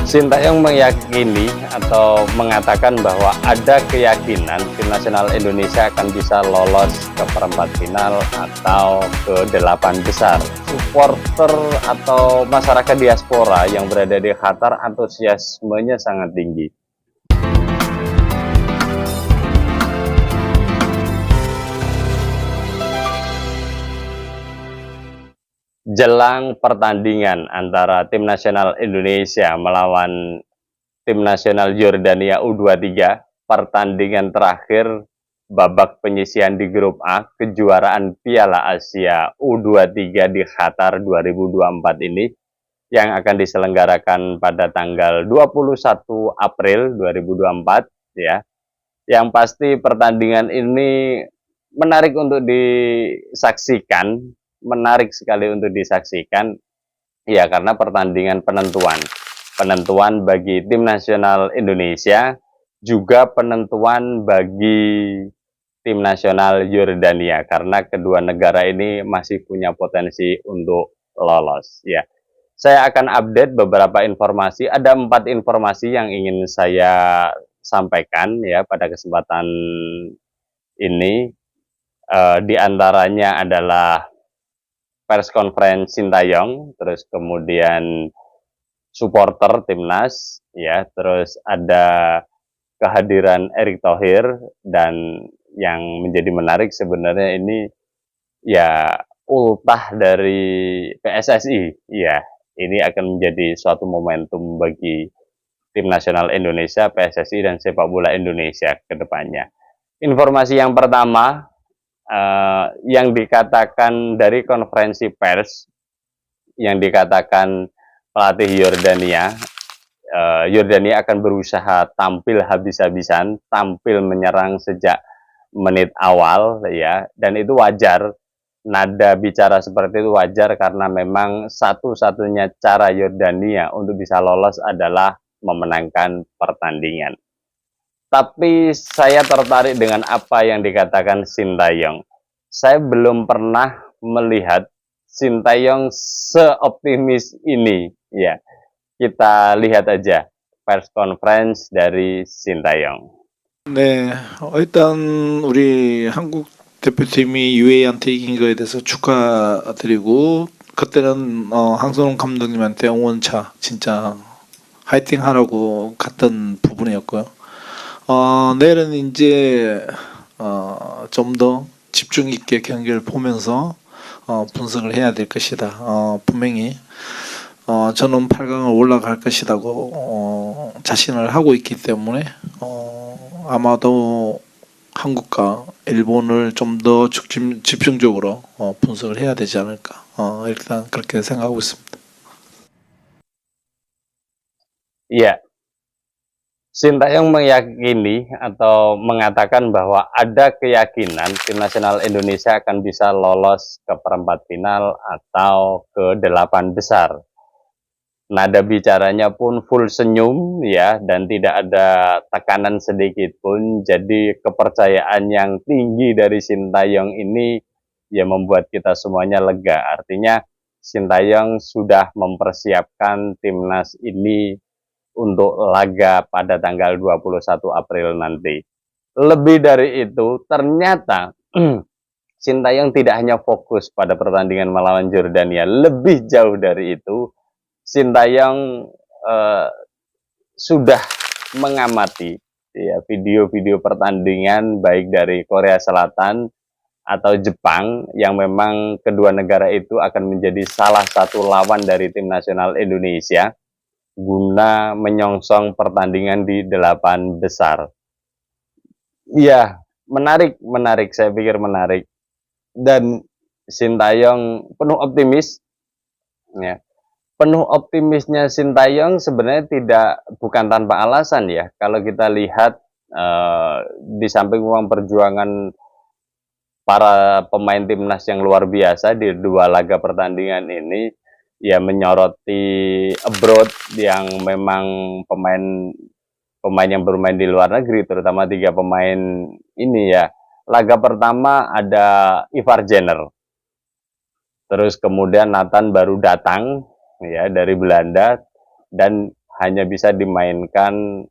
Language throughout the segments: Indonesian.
Sintayong meyakini atau mengatakan bahwa ada keyakinan tim nasional Indonesia akan bisa lolos ke perempat final atau ke 8 besar. Supporter atau masyarakat diaspora yang berada di Qatar antusiasmenya sangat tinggi. Jelang pertandingan antara tim nasional Indonesia melawan tim nasional Yordania U23, pertandingan terakhir babak penyisihan di grup A kejuaraan Piala Asia U23 di Qatar 2024 ini yang akan diselenggarakan pada tanggal 21 April 2024 ya. Yang pasti pertandingan ini menarik untuk disaksikan, menarik sekali untuk disaksikan ya, karena pertandingan penentuan bagi tim nasional Indonesia, juga penentuan bagi tim nasional Yordania, karena kedua negara ini masih punya potensi untuk lolos ya. Saya akan update beberapa informasi, ada 4 informasi yang ingin saya sampaikan ya pada kesempatan ini. Di antaranya adalah pers conference Sintayong, terus kemudian supporter timnas ya, terus ada kehadiran Erick Thohir, dan yang menjadi menarik sebenarnya ini ya ultah dari PSSI ya. Ini akan menjadi suatu momentum bagi tim nasional Indonesia, PSSI, dan sepak bola Indonesia ke depannya. Informasi yang pertama, yang dikatakan dari konferensi pers, yang dikatakan pelatih Yordania, Yordania akan berusaha tampil habis-habisan, tampil menyerang sejak menit awal ya, dan itu wajar. Nada bicara seperti itu wajar karena memang satu-satunya cara Yordania untuk bisa lolos adalah memenangkan pertandingan. Tapi saya tertarik dengan apa yang dikatakan Sintayong. Saya belum pernah melihat Sintayong seoptimis ini ya. Kita lihat aja pers conference dari Sintayong. 네, 일단 우리 한국 대표팀이 UAE한테 이긴 거에 대해서 축하드리고, 그때는 황선홍 감독님한테 응원차 진짜 화이팅 하라고 갔던 부분이었고요. 내일은 이제 좀 더 집중 있게 경기를 보면서 분석을 해야 될 것이다. 분명히 저는 8강을 올라갈 것이라고 자신을 하고 있기 때문에 아마도 한국과 일본을 좀 더 집중적으로 분석을 해야 되지 않을까, 일단 그렇게 생각하고 있습니다. Iya, Sintayong meyakini atau mengatakan bahwa ada keyakinan tim nasional Indonesia akan bisa lolos ke perempat final atau ke 8 besar. Nada bicaranya pun full senyum ya, dan tidak ada tekanan sedikit pun. Jadi kepercayaan yang tinggi dari Sintayong ini ya membuat kita semuanya lega. Artinya Sintayong sudah mempersiapkan timnas ini untuk laga pada tanggal 21 April nanti. Lebih dari itu, ternyata Sintayong tidak hanya fokus pada pertandingan melawan Yordania, lebih jauh dari itu. Sintayong sudah mengamati ya video-video pertandingan baik dari Korea Selatan atau Jepang, yang memang kedua negara itu akan menjadi salah satu lawan dari tim nasional Indonesia guna menyongsong pertandingan di 8 besar. Iya, menarik, saya pikir menarik. Dan Sintayong penuh optimis ya. Penuh optimisnya Sintayong sebenarnya bukan tanpa alasan ya. Kalau kita lihat di samping uang perjuangan para pemain timnas yang luar biasa di 2 laga pertandingan ini, ya menyoroti abroad yang memang pemain yang bermain di luar negeri, terutama 3 pemain ini ya. Laga pertama ada Ivar Jenner, terus kemudian Nathan baru datang ya dari Belanda, dan hanya bisa dimainkan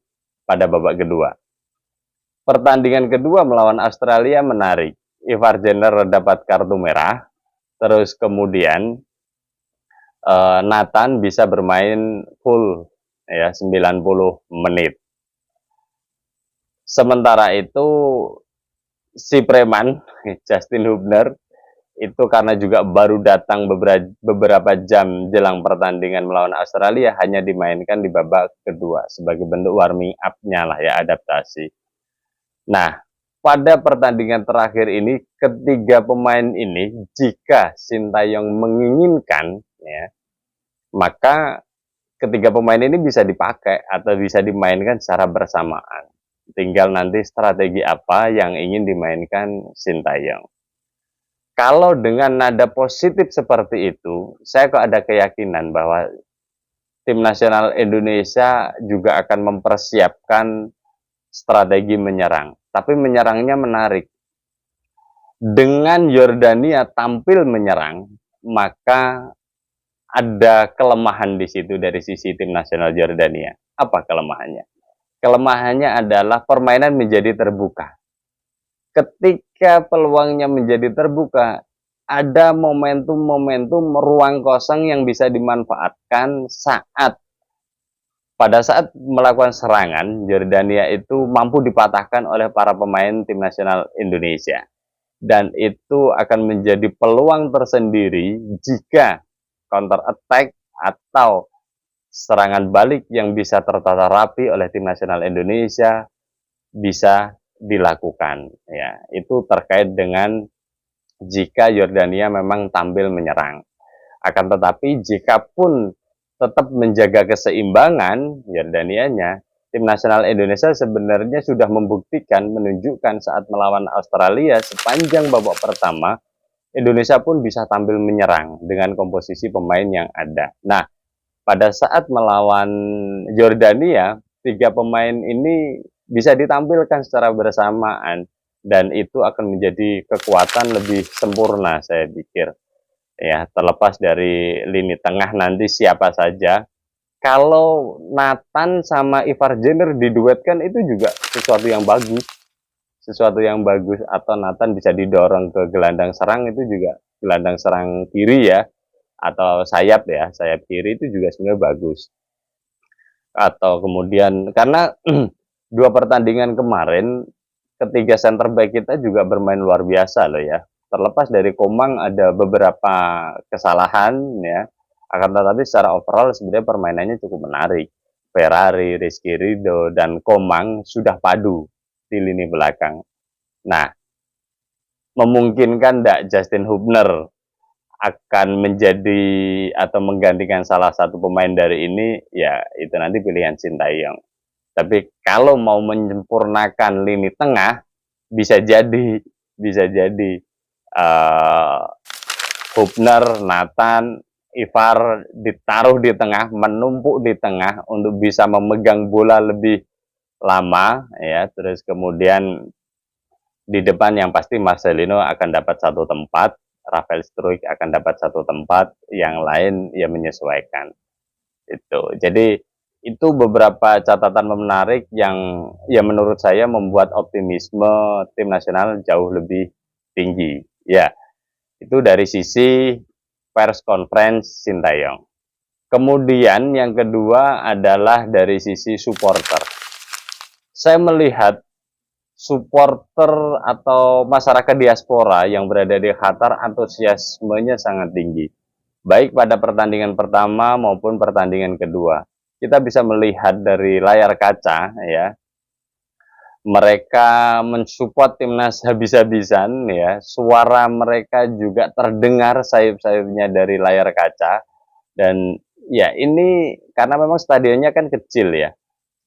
pada babak kedua. Pertandingan kedua melawan Australia menarik. Ivar Jenner dapat kartu merah, terus kemudian Nathan bisa bermain full ya 90 menit. Sementara itu si preman Justin Hubner itu karena juga baru datang beberapa jam jelang pertandingan melawan Australia, hanya dimainkan di babak kedua sebagai bentuk warming up-nya lah ya, adaptasi. Nah, pada pertandingan terakhir ini ketiga pemain ini jika Sintayong menginginkan ya, maka ketiga pemain ini bisa dipakai atau bisa dimainkan secara bersamaan. Tinggal nanti strategi apa yang ingin dimainkan Sintayong. Kalau dengan nada positif seperti itu, saya kok ada keyakinan bahwa tim nasional Indonesia juga akan mempersiapkan strategi menyerang. Tapi menyerangnya menarik. Dengan Yordania tampil menyerang, maka ada kelemahan di situ dari sisi tim nasional Yordania. Apa kelemahannya? Kelemahannya adalah permainan menjadi terbuka. Ketika peluangnya menjadi terbuka, ada momentum-momentum ruang kosong yang bisa dimanfaatkan pada saat melakukan serangan. Yordania itu mampu dipatahkan oleh para pemain tim nasional Indonesia. Dan itu akan menjadi peluang tersendiri jika counter attack atau serangan balik yang bisa tertata rapi oleh tim nasional Indonesia bisa dilakukan ya. Itu terkait dengan jika Yordania memang tampil menyerang. Akan tetapi jika pun tetap menjaga keseimbangan Yordanianya, tim nasional Indonesia sebenarnya sudah membuktikan, menunjukkan saat melawan Australia sepanjang babak pertama Indonesia pun bisa tampil menyerang dengan komposisi pemain yang ada. Nah, pada saat melawan Yordania, tiga pemain ini bisa ditampilkan secara bersamaan dan itu akan menjadi kekuatan lebih sempurna, saya pikir. Ya, terlepas dari lini tengah nanti siapa saja. Kalau Nathan sama Ivar Jenner diduetkan itu juga sesuatu yang bagus. Sesuatu yang bagus, atau Nathan bisa didorong ke gelandang serang, itu juga gelandang serang kiri ya, atau sayap ya, sayap kiri itu juga sebenarnya bagus. Atau kemudian karena dua pertandingan kemarin ketiga center back kita juga bermain luar biasa loh ya. Terlepas dari Komang ada beberapa kesalahan ya, akan tetapi secara overall sebenarnya permainannya cukup menarik. Ferrari, Rizky Ridho, dan Komang sudah padu di lini belakang. Nah, memungkinkan tidak Justin Hubner akan menjadi atau menggantikan salah satu pemain dari ini, ya itu nanti pilihan Sintayong. Tapi kalau mau menyempurnakan lini tengah, bisa jadi Hubner, Nathan, Ivar ditaruh di tengah, menumpuk di tengah untuk bisa memegang bola lebih lama ya. Terus kemudian di depan yang pasti Marcelino akan dapat satu tempat, Rafael Struijk akan dapat satu tempat, yang lain ya menyesuaikan. Itu. Jadi itu beberapa catatan menarik yang ya menurut saya membuat optimisme tim nasional jauh lebih tinggi. Ya, itu dari sisi pers conference Sintayong. Kemudian yang kedua adalah dari sisi supporter. Saya melihat supporter atau masyarakat diaspora yang berada di Qatar antusiasmenya sangat tinggi. Baik pada pertandingan pertama maupun pertandingan kedua. Kita bisa melihat dari layar kaca ya. Mereka mensupport timnas habis-habisan ya. Suara mereka juga terdengar sayup-sayupnya dari layar kaca. Dan ya ini karena memang stadionnya kan kecil ya.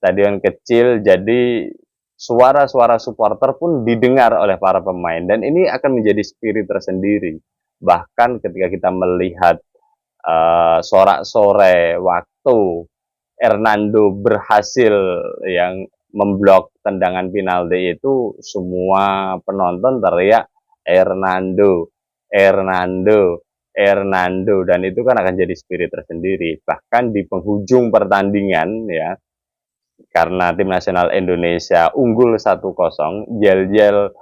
Stadion kecil, jadi suara-suara supporter pun didengar oleh para pemain, dan ini akan menjadi spirit tersendiri. Bahkan ketika kita melihat sorak-sore waktu Hernando berhasil yang memblok tendangan penalti itu, semua penonton teriak Hernando, Hernando, Hernando, dan itu kan akan jadi spirit tersendiri. Bahkan di penghujung pertandingan ya, karena tim nasional Indonesia unggul 1-0, yel-yel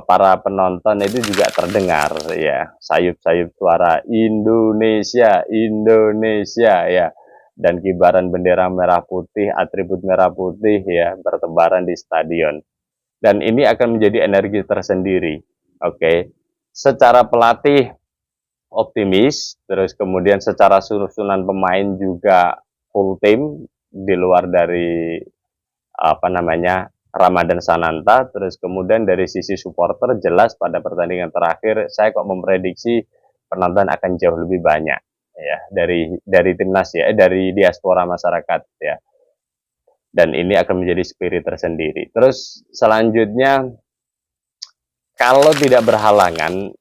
para penonton itu juga terdengar ya, sayup-sayup suara Indonesia, Indonesia ya, dan kibaran bendera merah putih, atribut merah putih ya bertebaran di stadion. Dan ini akan menjadi energi tersendiri. Oke. Secara pelatih optimis, terus kemudian secara susunan pemain juga full tim di luar dari Ramadan Sananta. Terus kemudian dari sisi supporter jelas pada pertandingan terakhir saya kok memprediksi penonton akan jauh lebih banyak ya dari timnas ya, dari diaspora masyarakat ya. Dan ini akan menjadi spirit tersendiri. Terus selanjutnya, kalau tidak berhalangan,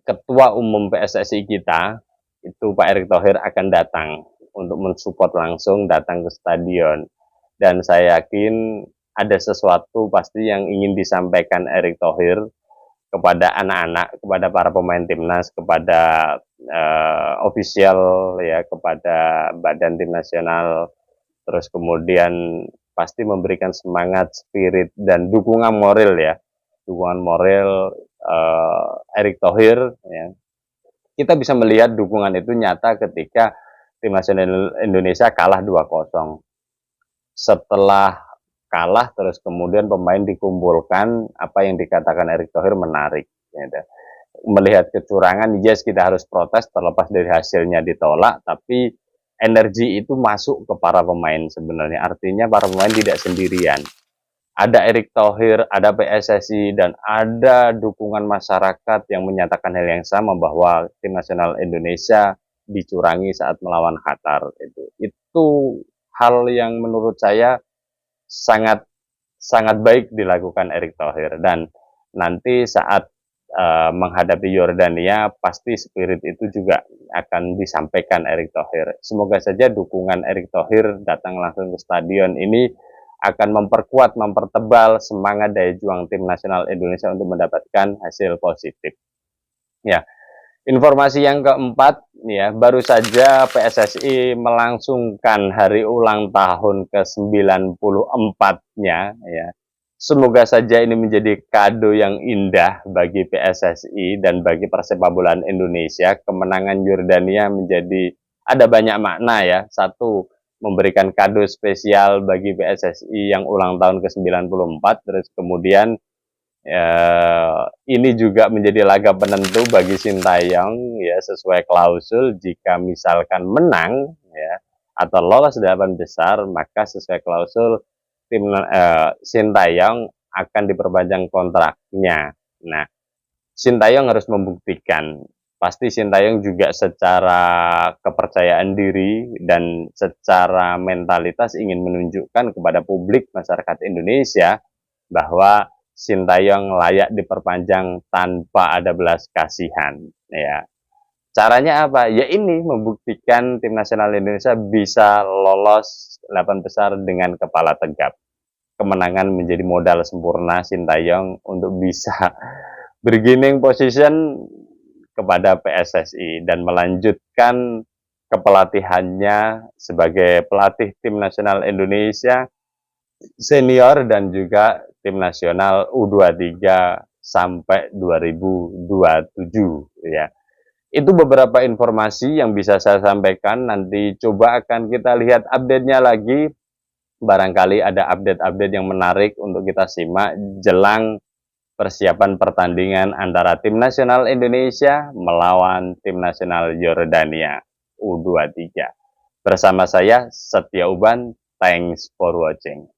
Ketua Umum PSSI kita itu Pak Erick Thohir akan datang untuk mensupport langsung, datang ke stadion. Dan saya yakin ada sesuatu pasti yang ingin disampaikan Erick Thohir kepada anak-anak, kepada para pemain timnas, kepada ofisial ya, kepada badan tim nasional, terus kemudian pasti memberikan semangat, spirit, dan dukungan moral ya, dukungan moral Erick Thohir ya. Kita bisa melihat dukungan itu nyata ketika tim nasional Indonesia kalah 2-0. Setelah kalah terus kemudian pemain dikumpulkan, apa yang dikatakan Erick Thohir menarik ya. Melihat kecurangan, yes kita harus protes terlepas dari hasilnya ditolak, tapi energi itu masuk ke para pemain sebenarnya. Artinya para pemain tidak sendirian. Ada Erick Thohir, ada PSSI, dan ada dukungan masyarakat yang menyatakan hal yang sama bahwa tim nasional Indonesia dicurangi saat melawan Qatar. Itu hal yang menurut saya sangat baik dilakukan Erick Thohir. Dan nanti saat menghadapi Yordania, pasti spirit itu juga akan disampaikan Erick Thohir. Semoga saja dukungan Erick Thohir datang langsung ke stadion ini akan memperkuat, mempertebal semangat daya juang tim nasional Indonesia untuk mendapatkan hasil positif. Ya, informasi yang keempat, ya, baru saja PSSI melangsungkan hari ulang tahun ke-94-nya, ya. Semoga saja ini menjadi kado yang indah bagi PSSI dan bagi persepakbolaan Indonesia. Kemenangan Yordania menjadi ada banyak makna ya. Satu, memberikan kado spesial bagi PSSI yang ulang tahun ke-94. Terus kemudian ini juga menjadi laga penentu bagi Sintayong ya, sesuai klausul jika misalkan menang ya atau lolos 8 besar, maka sesuai klausul tim Sintayong akan diperpanjang kontraknya. Nah, Sintayong harus membuktikan. Pasti Sintayong juga secara kepercayaan diri dan secara mentalitas ingin menunjukkan kepada publik masyarakat Indonesia bahwa Sintayong layak diperpanjang tanpa ada belas kasihan. Ya. Caranya apa? Ya ini membuktikan tim nasional Indonesia bisa lolos 8 besar dengan kepala tegap. Kemenangan menjadi modal sempurna Sintayong untuk bisa bergaining position kepada PSSI dan melanjutkan kepelatihannya sebagai pelatih tim nasional Indonesia senior dan juga tim nasional U23 sampai 2027 ya. Itu beberapa informasi yang bisa saya sampaikan. Nanti coba akan kita lihat update-nya lagi. Barangkali ada update-update yang menarik untuk kita simak jelang persiapan pertandingan antara tim nasional Indonesia melawan tim nasional Yordania U23. Bersama saya Setia Uban, thanks for watching.